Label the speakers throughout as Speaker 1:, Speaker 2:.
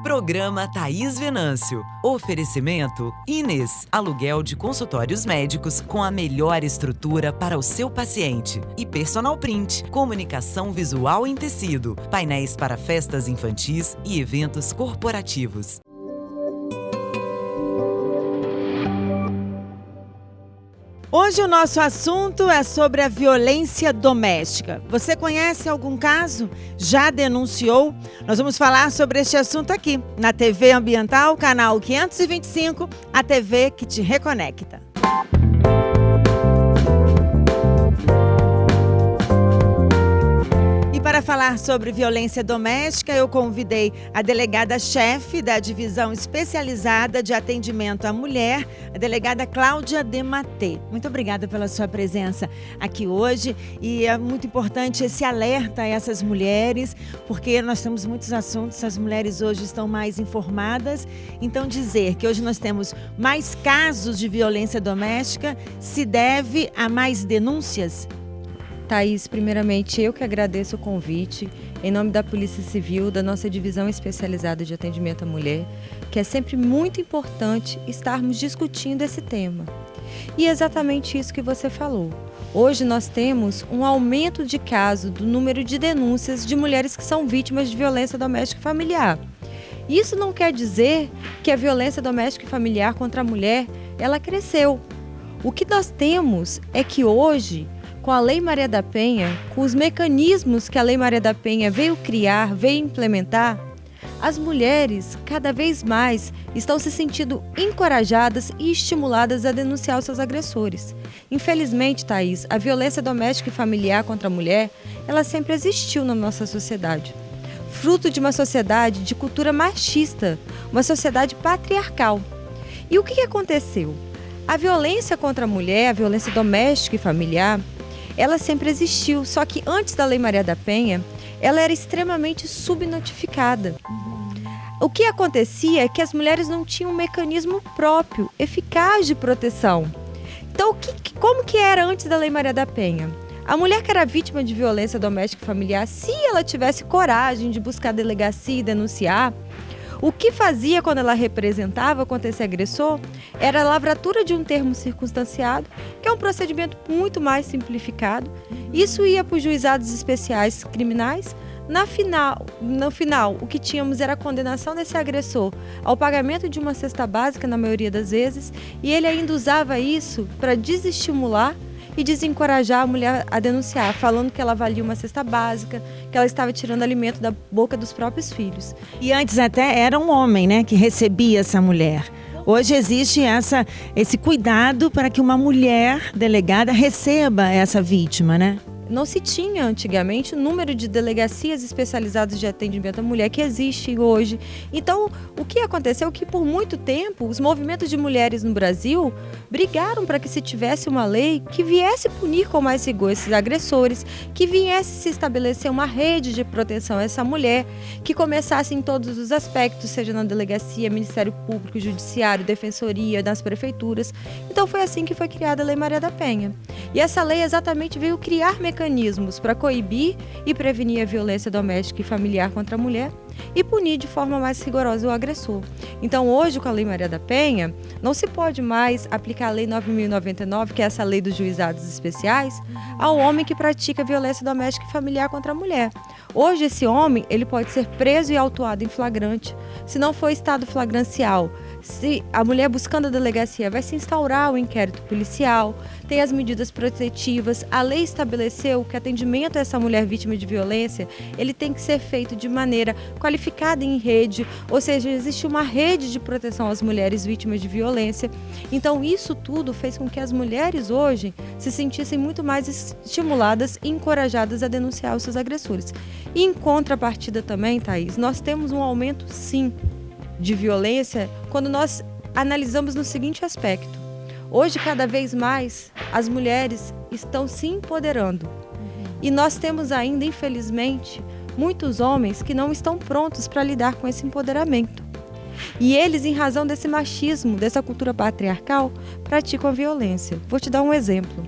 Speaker 1: Programa Thaís Venâncio. Oferecimento Inês. Aluguel de consultórios médicos com a melhor estrutura para o seu paciente. E Personal Print. Comunicação visual em tecido. Painéis para festas infantis e eventos corporativos.
Speaker 2: Hoje o nosso assunto é sobre a violência doméstica. Você conhece algum caso? Já denunciou? Nós vamos falar sobre este assunto aqui, na TV Ambiental, canal 525, a TV que te reconecta. Para falar sobre violência doméstica, eu convidei a delegada-chefe da Divisão Especializada de Atendimento à Mulher, a delegada Cláudia Dematê. Muito obrigada pela sua presença aqui hoje e é muito importante esse alerta a essas mulheres, porque nós temos muitos assuntos, as mulheres hoje estão mais informadas, então dizer que hoje nós temos mais casos de violência doméstica se deve a mais denúncias?
Speaker 3: Thaís, primeiramente eu que agradeço o convite, em nome da Polícia Civil, da nossa Divisão Especializada de Atendimento à Mulher, que é sempre muito importante estarmos discutindo esse tema. E é exatamente isso que você falou. Hoje nós temos um aumento de casos do número de denúncias de mulheres que são vítimas de violência doméstica e familiar. Isso não quer dizer que a violência doméstica e familiar contra a mulher, ela cresceu. O que nós temos é que hoje, com a Lei Maria da Penha, com os mecanismos que a Lei Maria da Penha veio criar, veio implementar, as mulheres cada vez mais estão se sentindo encorajadas e estimuladas a denunciar os seus agressores. Infelizmente, Thaís, a violência doméstica e familiar contra a mulher, ela sempre existiu na nossa sociedade. Fruto de uma sociedade de cultura machista, uma sociedade patriarcal. E o que aconteceu? A violência contra a mulher, a violência doméstica e familiar, ela sempre existiu, só que antes da Lei Maria da Penha, ela era extremamente subnotificada. O que acontecia é que as mulheres não tinham um mecanismo próprio, eficaz de proteção. Então, como que era antes da Lei Maria da Penha? A mulher que era vítima de violência doméstica e familiar, se ela tivesse coragem de buscar a delegacia e denunciar, o que fazia quando ela representava contra esse agressor era a lavratura de um termo circunstanciado, que é um procedimento muito mais simplificado. Isso ia para os juizados especiais criminais. No final, o que tínhamos era a condenação desse agressor ao pagamento de uma cesta básica, na maioria das vezes, e ele ainda usava isso para desestimular e desencorajar a mulher a denunciar, falando que ela valia uma cesta básica, que ela estava tirando alimento da boca dos próprios filhos.
Speaker 2: E antes até era um homem, né, que recebia essa mulher. Hoje existe esse cuidado para que uma mulher delegada receba essa vítima, né?
Speaker 3: Não se tinha antigamente o número de delegacias especializadas de atendimento à mulher que existe hoje. Então, o que aconteceu é que por muito tempo os movimentos de mulheres no Brasil brigaram para que se tivesse uma lei que viesse punir com mais rigor esses agressores, que viesse se estabelecer uma rede de proteção a essa mulher, que começasse em todos os aspectos, seja na delegacia, Ministério Público, Judiciário, Defensoria, nas prefeituras. Então foi assim que foi criada a Lei Maria da Penha. E essa lei exatamente veio criar mecanismos para coibir e prevenir a violência doméstica e familiar contra a mulher e punir de forma mais rigorosa o agressor. Então hoje, com a Lei Maria da Penha, não se pode mais aplicar a Lei 9.099, que é essa lei dos juizados especiais, ao homem que pratica violência doméstica e familiar contra a mulher. Hoje esse homem, ele pode ser preso e autuado em flagrante. Se não for estado flagrancial, se a mulher buscando a delegacia, vai se instaurar o inquérito policial, tem as medidas protetivas. A lei estabeleceu que atendimento a essa mulher vítima de violência, ele tem que ser feito de maneira qualificada em rede, ou seja, existe uma rede de proteção às mulheres vítimas de violência. Então isso tudo fez com que as mulheres hoje se sentissem muito mais estimuladas e encorajadas a denunciar os seus agressores. E em contrapartida também, Thaís, nós temos um aumento sim de violência quando nós analisamos no seguinte aspecto. Hoje, cada vez mais, as mulheres estão se empoderando. E nós temos ainda, infelizmente, muitos homens que não estão prontos para lidar com esse empoderamento. E eles, em razão desse machismo, dessa cultura patriarcal, praticam a violência. Vou te dar um exemplo.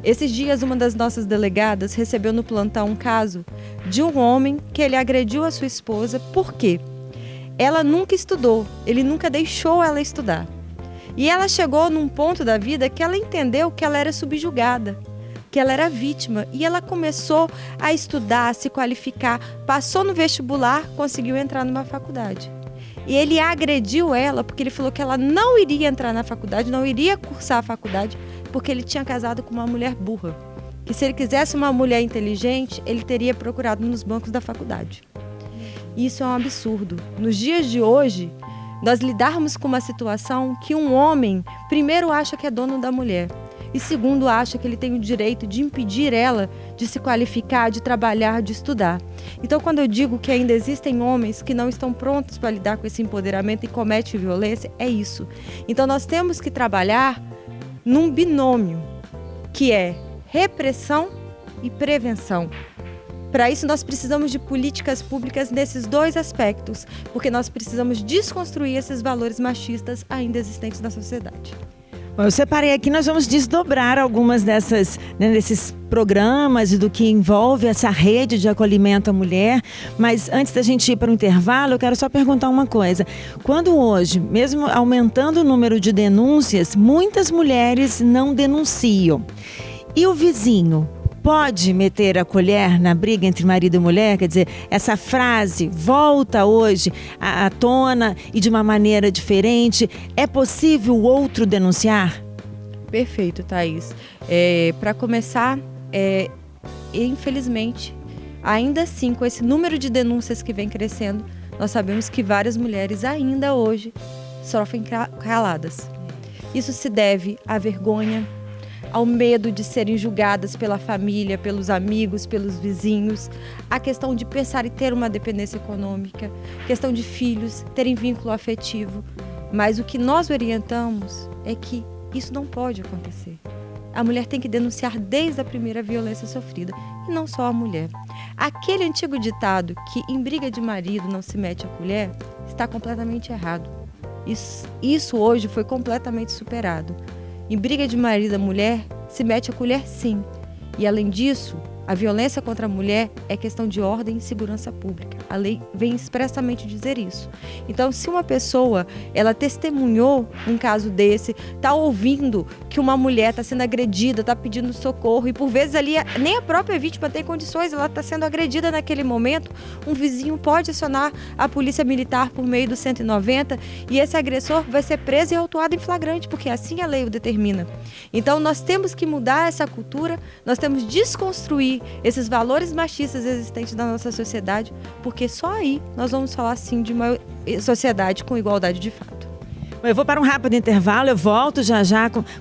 Speaker 3: Esses dias, uma das nossas delegadas recebeu no plantão um caso de um homem que ele agrediu a sua esposa. Por quê? ela nunca estudou, ele nunca deixou ela estudar. E ela chegou num ponto da vida que ela entendeu que ela era subjugada, que ela era vítima. E ela começou a estudar, a se qualificar, passou no vestibular, conseguiu entrar numa faculdade. E ele agrediu ela porque ele falou que ela não iria entrar na faculdade, não iria cursar a faculdade, porque ele tinha casado com uma mulher burra. Que se ele quisesse uma mulher inteligente, ele teria procurado nos bancos da faculdade. Isso é um absurdo. Nos dias de hoje, nós lidarmos com uma situação que um homem, primeiro, acha que é dono da mulher e, segundo, acha que ele tem o direito de impedir ela de se qualificar, de trabalhar, de estudar. Então, quando eu digo que ainda existem homens que não estão prontos para lidar com esse empoderamento e cometem violência, é isso. Então, nós temos que trabalhar num binômio, que é repressão e prevenção. Para isso, nós precisamos de políticas públicas nesses dois aspectos, porque nós precisamos desconstruir esses valores machistas ainda existentes na sociedade.
Speaker 2: Bom, eu separei aqui, nós vamos desdobrar algumas desses programas e do que envolve essa rede de acolhimento à mulher. Mas antes da gente ir para o intervalo, eu quero só perguntar uma coisa. Quando hoje, mesmo aumentando o número de denúncias, muitas mulheres não denunciam. E o vizinho pode meter a colher na briga entre marido e mulher? Quer dizer, essa frase volta hoje à tona e de uma maneira diferente. É possível o outro denunciar?
Speaker 3: Perfeito, Thaís. Para começar, infelizmente, ainda assim, com esse número de denúncias que vem crescendo, nós sabemos que várias mulheres ainda hoje sofrem caladas. Isso se deve à vergonha, ao medo de serem julgadas pela família, pelos amigos, pelos vizinhos, a questão de pensar em ter uma dependência econômica, questão de filhos, terem vínculo afetivo. Mas o que nós orientamos é que isso não pode acontecer. A mulher tem que denunciar desde a primeira violência sofrida, e não só a mulher. Aquele antigo ditado que em briga de marido não se mete a colher está completamente errado. Isso hoje foi completamente superado. Em briga de marido e mulher, se mete a colher sim. E além disso, a violência contra a mulher é questão de ordem e segurança pública. A lei vem expressamente dizer isso. Então, se uma pessoa, ela testemunhou um caso desse, está ouvindo que uma mulher está sendo agredida, está pedindo socorro, e por vezes ali nem a própria vítima tem condições, ela está sendo agredida naquele momento, um vizinho pode acionar a polícia militar por meio do 190 e esse agressor vai ser preso e autuado em flagrante, porque assim a lei o determina. Então, nós temos que mudar essa cultura, nós temos que desconstruir esses valores machistas existentes na nossa sociedade, porque só aí nós vamos falar sim de uma sociedade com igualdade de fato.
Speaker 2: Eu vou para um rápido intervalo, eu volto já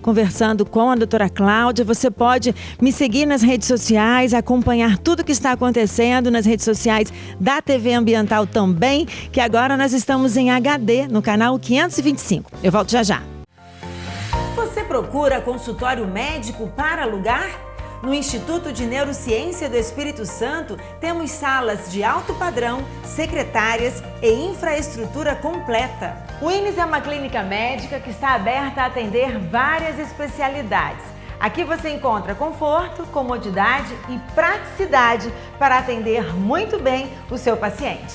Speaker 2: conversando com a doutora Cláudia. Você pode me seguir nas redes sociais, acompanhar tudo que está acontecendo nas redes sociais da TV Ambiental também, que agora nós estamos em HD, no canal 525. Eu volto já. Você procura consultório médico para alugar? No Instituto de Neurociência do Espírito Santo, temos salas de alto padrão, secretárias e infraestrutura completa. O INES é uma clínica médica que está aberta a atender várias especialidades. Aqui você encontra conforto, comodidade e praticidade para atender muito bem o seu paciente.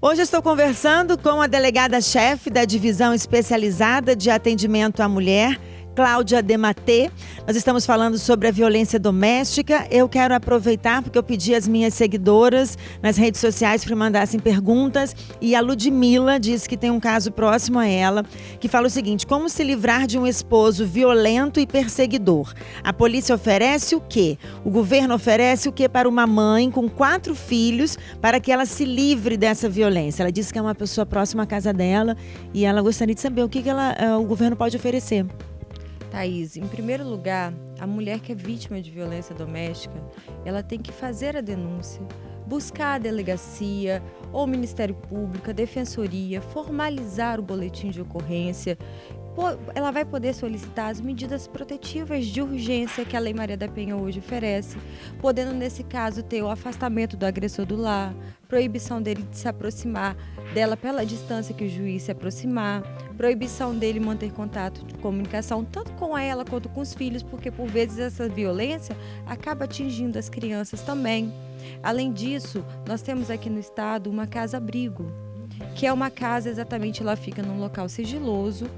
Speaker 2: Hoje estou conversando com a delegada-chefe da Divisão Especializada de Atendimento à Mulher, Cláudia Dematê. Nós estamos falando sobre a violência doméstica. Eu quero aproveitar porque eu pedi às minhas seguidoras nas redes sociais para mandassem perguntas e a Ludmila disse que tem um caso próximo a ela que fala o seguinte: como se livrar de um esposo violento e perseguidor? A polícia oferece o quê? O governo oferece o quê para uma mãe com 4 filhos para que ela se livre dessa violência? Ela disse que é uma pessoa próxima à casa dela e ela gostaria de saber o que o governo pode oferecer.
Speaker 3: Thaís, em primeiro lugar, a mulher que é vítima de violência doméstica, ela tem que fazer a denúncia, buscar a delegacia ou o Ministério Público, a Defensoria, formalizar o boletim de ocorrência. Ela vai poder solicitar as medidas protetivas de urgência que a Lei Maria da Penha hoje oferece, podendo, nesse caso, ter o afastamento do agressor do lar, proibição dele de se aproximar dela pela distância que o juiz se aproximar, proibição dele manter contato de comunicação tanto com ela quanto com os filhos, porque por vezes essa violência acaba atingindo as crianças também. Além disso, nós temos aqui no estado uma casa-abrigo, que é uma casa, exatamente, ela fica num local sigiloso,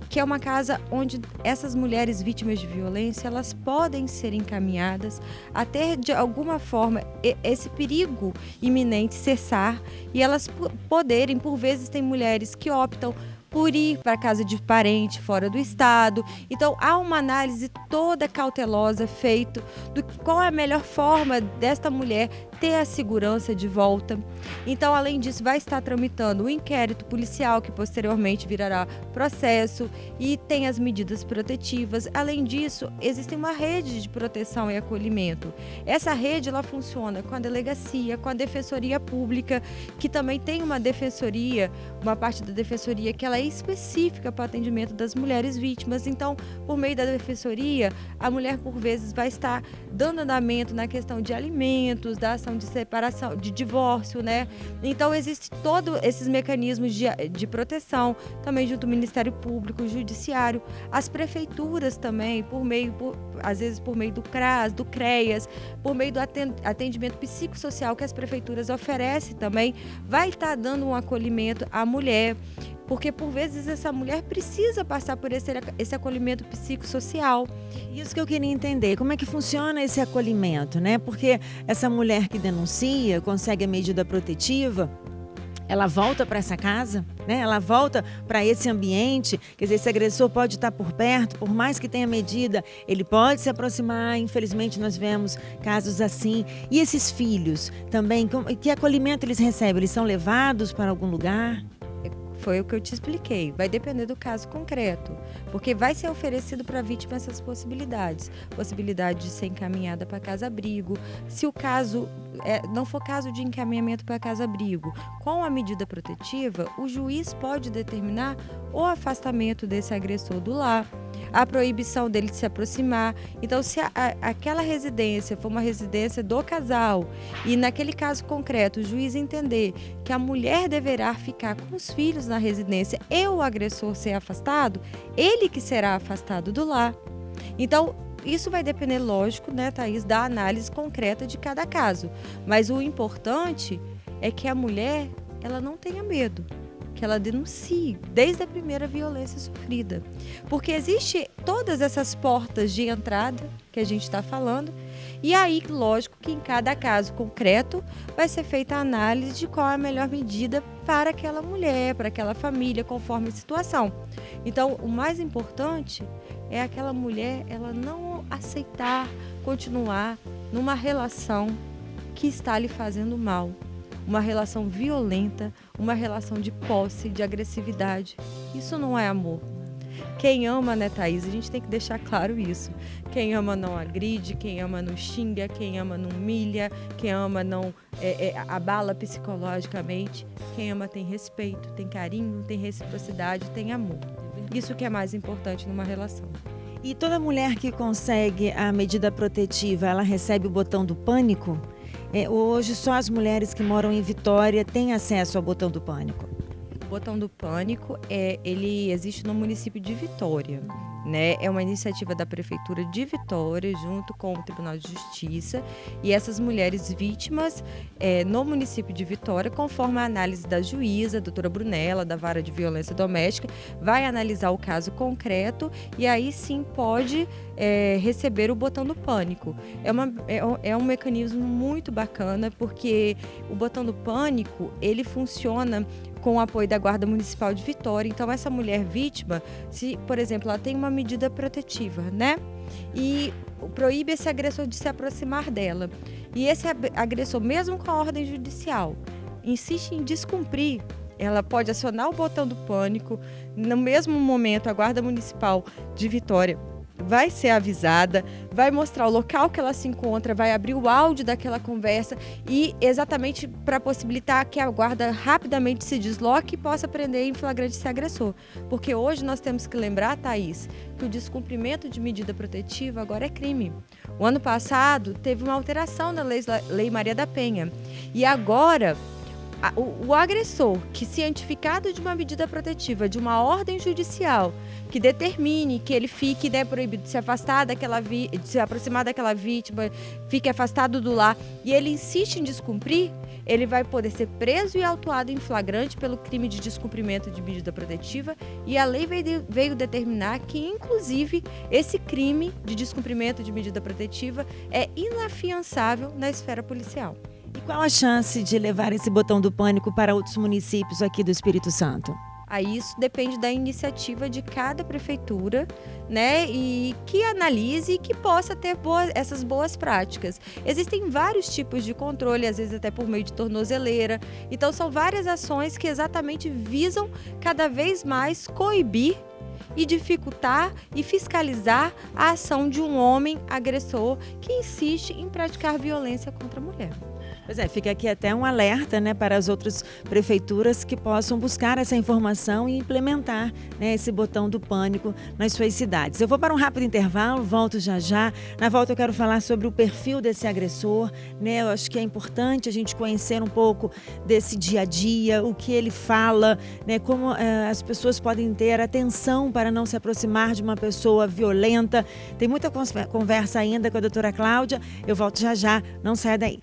Speaker 3: que é uma casa onde essas mulheres vítimas de violência, elas podem ser encaminhadas até, de alguma forma, esse perigo iminente cessar e elas poderem, por vezes, tem mulheres que optam por ir para a casa de parente fora do estado. Então, há uma análise toda cautelosa feita do qual é a melhor forma desta mulher ter a segurança de volta. Então, além disso, vai estar tramitando o inquérito policial, que posteriormente virará processo, e tem as medidas protetivas. Além disso, existe uma rede de proteção e acolhimento. Essa rede, ela funciona com a delegacia, com a defensoria pública, que também tem uma defensoria, uma parte da defensoria que ela é específica para o atendimento das mulheres vítimas. Então, por meio da defensoria, a mulher, por vezes, vai estar dando andamento na questão de alimentos, da ação de separação, de divórcio, né? Então, existem todos esses mecanismos de proteção, também junto ao Ministério Público, Judiciário, as prefeituras também, às vezes por meio do CRAS, do CREAS, por meio do atendimento psicossocial que as prefeituras oferecem também, vai estar dando um acolhimento à mulher, porque por vezes essa mulher precisa passar por esse acolhimento psicossocial.
Speaker 2: Isso que eu queria entender, como é que funciona esse acolhimento, né? Porque essa mulher que denuncia, consegue a medida protetiva, ela volta para essa casa, né? Ela volta para esse ambiente. Quer dizer, esse agressor pode estar por perto, por mais que tenha medida, ele pode se aproximar. Infelizmente, nós vemos casos assim. E esses filhos também, que acolhimento eles recebem? Eles são levados para algum lugar?
Speaker 3: Foi o que eu te expliquei, vai depender do caso concreto, porque vai ser oferecido para a vítima essas possibilidades. Possibilidade de ser encaminhada para casa-abrigo. Se o caso não for caso de encaminhamento para casa-abrigo, com a medida protetiva, o juiz pode determinar o afastamento desse agressor do lar, a proibição dele de se aproximar. Então, se aquela residência for uma residência do casal e naquele caso concreto o juiz entender que a mulher deverá ficar com os filhos na residência e o agressor ser afastado, ele que será afastado do lar. Então, isso vai depender, lógico, né, Thaís, da análise concreta de cada caso. Mas o importante é que a mulher, ela não tenha medo, que ela denuncie desde a primeira violência sofrida. Porque existe todas essas portas de entrada que a gente está falando, e aí, lógico, que em cada caso concreto vai ser feita a análise de qual é a melhor medida para aquela mulher, para aquela família, conforme a situação. Então, o mais importante é aquela mulher, ela não aceitar continuar numa relação que está lhe fazendo mal. Uma relação violenta, uma relação de posse, de agressividade. Isso não é amor. Quem ama, né, Thaís? A gente tem que deixar claro isso. Quem ama não agride, quem ama não xinga, quem ama não humilha, quem ama não abala psicologicamente. Quem ama tem respeito, tem carinho, tem reciprocidade, tem amor. Isso que é mais importante numa relação.
Speaker 2: E toda mulher que consegue a medida protetiva, ela recebe o botão do pânico? Hoje só as mulheres que moram em Vitória têm acesso ao botão do pânico.
Speaker 3: O botão do pânico, ele existe no município de Vitória, né? É uma iniciativa da Prefeitura de Vitória, junto com o Tribunal de Justiça, e essas mulheres vítimas no município de Vitória, conforme a análise da juíza, a doutora Brunella, da Vara de Violência Doméstica, vai analisar o caso concreto e aí sim pode receber o botão do pânico. É um mecanismo muito bacana, porque o botão do pânico, ele funciona com o apoio da Guarda Municipal de Vitória. Então, essa mulher vítima, se, por exemplo, ela tem uma medida protetiva, né? E proíbe esse agressor de se aproximar dela. E esse agressor, mesmo com a ordem judicial, insiste em descumprir, ela pode acionar o botão do pânico. No mesmo momento, a Guarda Municipal de Vitória vai ser avisada, vai mostrar o local que ela se encontra, vai abrir o áudio daquela conversa e exatamente para possibilitar que a guarda rapidamente se desloque e possa prender em flagrante esse agressor. Porque hoje nós temos que lembrar, Thaís, que o descumprimento de medida protetiva agora é crime. O ano passado teve uma alteração na Lei Maria da Penha e agora o agressor que, cientificado de uma medida protetiva, de uma ordem judicial, que determine que ele fique, né, proibido de se afastar de se aproximar daquela vítima, fique afastado do lar, e ele insiste em descumprir, ele vai poder ser preso e autuado em flagrante pelo crime de descumprimento de medida protetiva, e a lei veio determinar que, inclusive, esse crime de descumprimento de medida protetiva é inafiançável na esfera policial.
Speaker 2: E qual a chance de levar esse botão do pânico para outros municípios aqui do Espírito Santo?
Speaker 3: Aí isso depende da iniciativa de cada prefeitura, né? E que analise e que possa ter essas boas práticas. Existem vários tipos de controle, às vezes até por meio de tornozeleira. Então são várias ações que exatamente visam cada vez mais coibir e dificultar e fiscalizar a ação de um homem agressor que insiste em praticar violência contra a mulher.
Speaker 2: Pois é, fica aqui até um alerta, né, para as outras prefeituras que possam buscar essa informação e implementar, né, esse botão do pânico nas suas cidades. Eu vou para um rápido intervalo, volto já já. Na volta eu quero falar sobre o perfil desse agressor, né? Eu acho que é importante a gente conhecer um pouco desse dia a dia, o que ele fala, né, como as pessoas podem ter atenção para não se aproximar de uma pessoa violenta. Tem muita conversa ainda com a doutora Cláudia. Eu volto já já, não saia daí.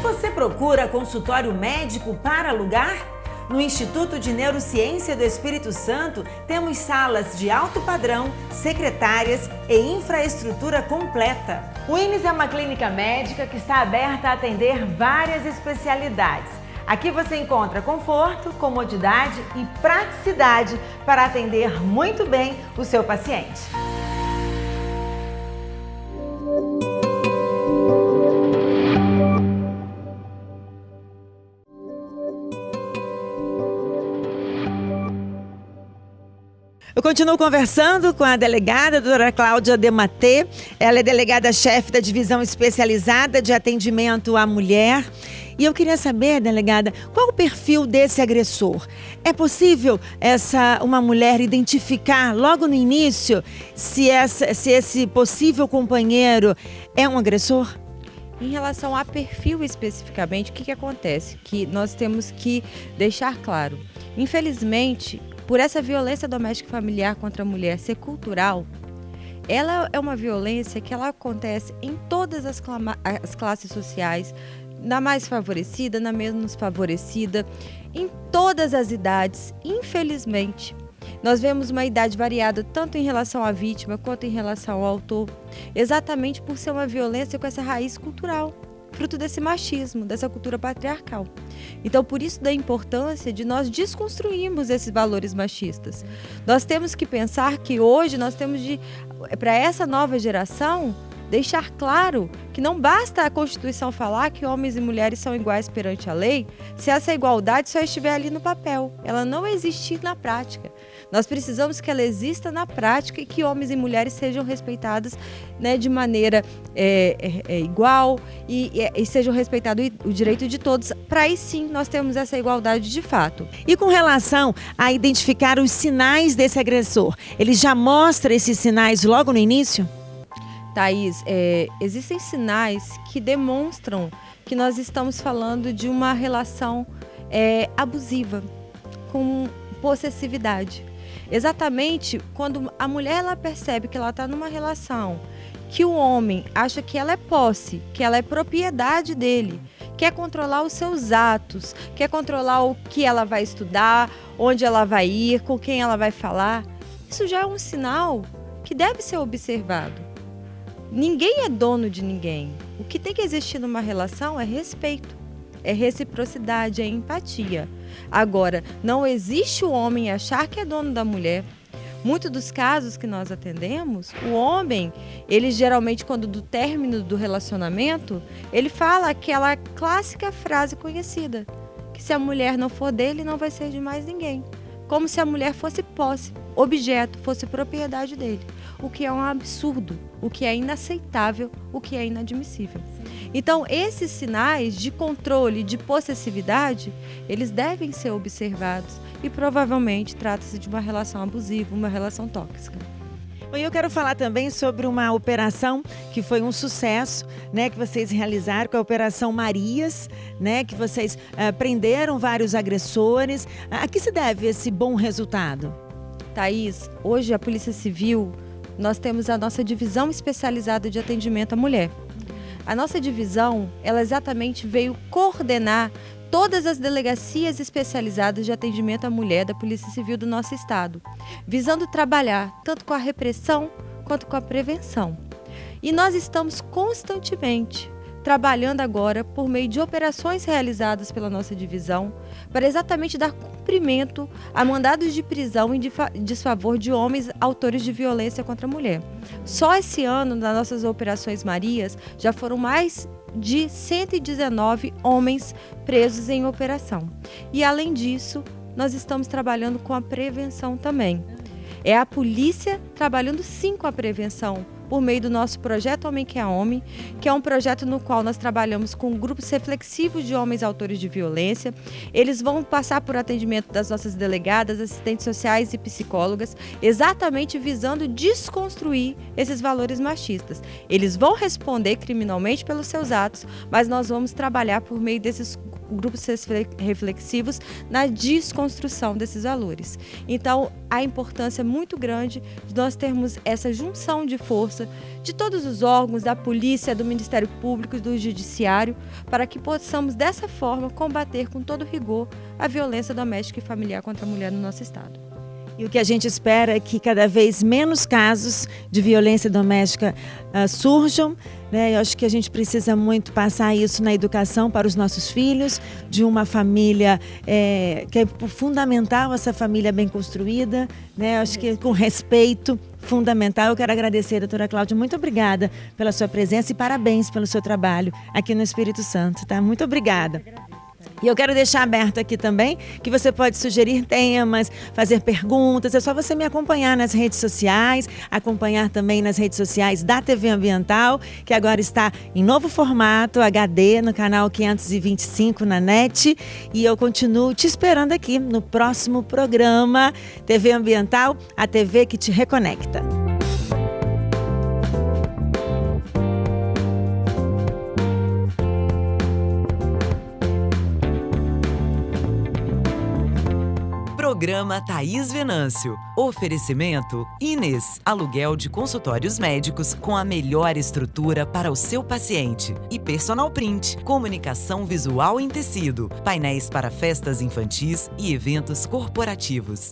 Speaker 2: Você procura consultório médico para alugar? No Instituto de Neurociência do Espírito Santo, temos salas de alto padrão, secretárias e infraestrutura completa. O INES é uma clínica médica que está aberta a atender várias especialidades. Aqui você encontra conforto, comodidade e praticidade para atender muito bem o seu paciente. Eu continuo conversando com a delegada, a doutora Cláudia Dematê. Ela é delegada-chefe da Divisão Especializada de Atendimento à Mulher. E eu queria saber, delegada, qual o perfil desse agressor? É possível uma mulher identificar logo no início se esse possível companheiro é um agressor?
Speaker 3: Em relação a perfil especificamente, o que acontece? Que nós temos que deixar claro. Infelizmente, por essa violência doméstica e familiar contra a mulher ser cultural, ela é uma violência que ela acontece em todas as classes sociais, na mais favorecida, na menos favorecida, em todas as idades, infelizmente. Nós vemos uma idade variada tanto em relação à vítima quanto em relação ao autor, exatamente por ser uma violência com essa raiz cultural, fruto desse machismo, dessa cultura patriarcal. Então, por isso da importância de nós desconstruirmos esses valores machistas. Nós temos que pensar que hoje nós temos para essa nova geração, deixar claro que não basta a Constituição falar que homens e mulheres são iguais perante a lei, se essa igualdade só estiver ali no papel, ela não existir na prática. Nós precisamos que ela exista na prática e que homens e mulheres sejam respeitados, né, de maneira igual e sejam respeitados o direito de todos. Para aí sim nós temos essa igualdade de fato.
Speaker 2: E com relação a identificar os sinais desse agressor, ele já mostra esses sinais logo no início?
Speaker 3: Thaís, existem sinais que demonstram que nós estamos falando de uma relação abusiva, com possessividade. Exatamente quando a mulher ela percebe que ela está numa relação, que o homem acha que ela é posse, que ela é propriedade dele, quer controlar os seus atos, quer controlar o que ela vai estudar, onde ela vai ir, com quem ela vai falar. Isso já é um sinal que deve ser observado. Ninguém é dono de ninguém. O que tem que existir numa relação é respeito, é reciprocidade, é empatia. Agora, não existe o homem achar que é dono da mulher. Muitos dos casos que nós atendemos, o homem, ele geralmente, quando do término do relacionamento, ele fala aquela clássica frase conhecida, que se a mulher não for dele, não vai ser de mais ninguém. Como se a mulher fosse posse, objeto, fosse propriedade dele. O que é um absurdo, o que é inaceitável, o que é inadmissível. Então, esses sinais de controle, de possessividade, eles devem ser observados e provavelmente trata-se de uma relação abusiva, uma relação tóxica.
Speaker 2: E eu quero falar também sobre uma operação que foi um sucesso, né, que vocês realizaram, com a Operação Marias, né, que vocês prenderam vários agressores. A que se deve esse bom resultado?
Speaker 3: Thaís, hoje a Polícia Civil, nós temos a nossa divisão especializada de atendimento à mulher. A nossa divisão, ela exatamente veio coordenar todas as delegacias especializadas de atendimento à mulher da Polícia Civil do nosso estado, visando trabalhar tanto com a repressão quanto com a prevenção. E nós estamos constantemente trabalhando agora por meio de operações realizadas pela nossa divisão para exatamente dar cumprimento a mandados de prisão em desfavor de homens autores de violência contra a mulher. Só esse ano, nas nossas operações Marias, já foram mais de 119 homens presos em operação. E além disso, nós estamos trabalhando com a prevenção também. É a polícia trabalhando sim com a prevenção, por meio do nosso projeto Homem que é Homem, que é um projeto no qual nós trabalhamos com grupos reflexivos de homens autores de violência. Eles vão passar por atendimento das nossas delegadas, assistentes sociais e psicólogas, exatamente visando desconstruir esses valores machistas. Eles vão responder criminalmente pelos seus atos, mas nós vamos trabalhar por meio desses grupos reflexivos na desconstrução desses valores. Então, a importância é muito grande de nós termos essa junção de força de todos os órgãos, da polícia, do Ministério Público e do Judiciário, para que possamos, dessa forma, combater com todo rigor a violência doméstica e familiar contra a mulher no nosso estado.
Speaker 2: E o que a gente espera é que cada vez menos casos de violência doméstica surjam, né? Eu acho que a gente precisa muito passar isso na educação para os nossos filhos, de uma família que é fundamental, essa família bem construída, né? Eu acho que com respeito, fundamental. Eu quero agradecer, doutora Cláudia, muito obrigada pela sua presença e parabéns pelo seu trabalho aqui no Espírito Santo, tá? Muito obrigada. E eu quero deixar aberto aqui também que você pode sugerir temas, fazer perguntas. É só você me acompanhar nas redes sociais, acompanhar também nas redes sociais da TV Ambiental, que agora está em novo formato, HD, no canal 525 na NET. E eu continuo te esperando aqui no próximo programa TV Ambiental, a TV que te reconecta.
Speaker 1: Programa Thaís Venâncio. Oferecimento Inês. Aluguel de consultórios médicos com a melhor estrutura para o seu paciente. E Personal Print. Comunicação visual em tecido. Painéis para festas infantis e eventos corporativos.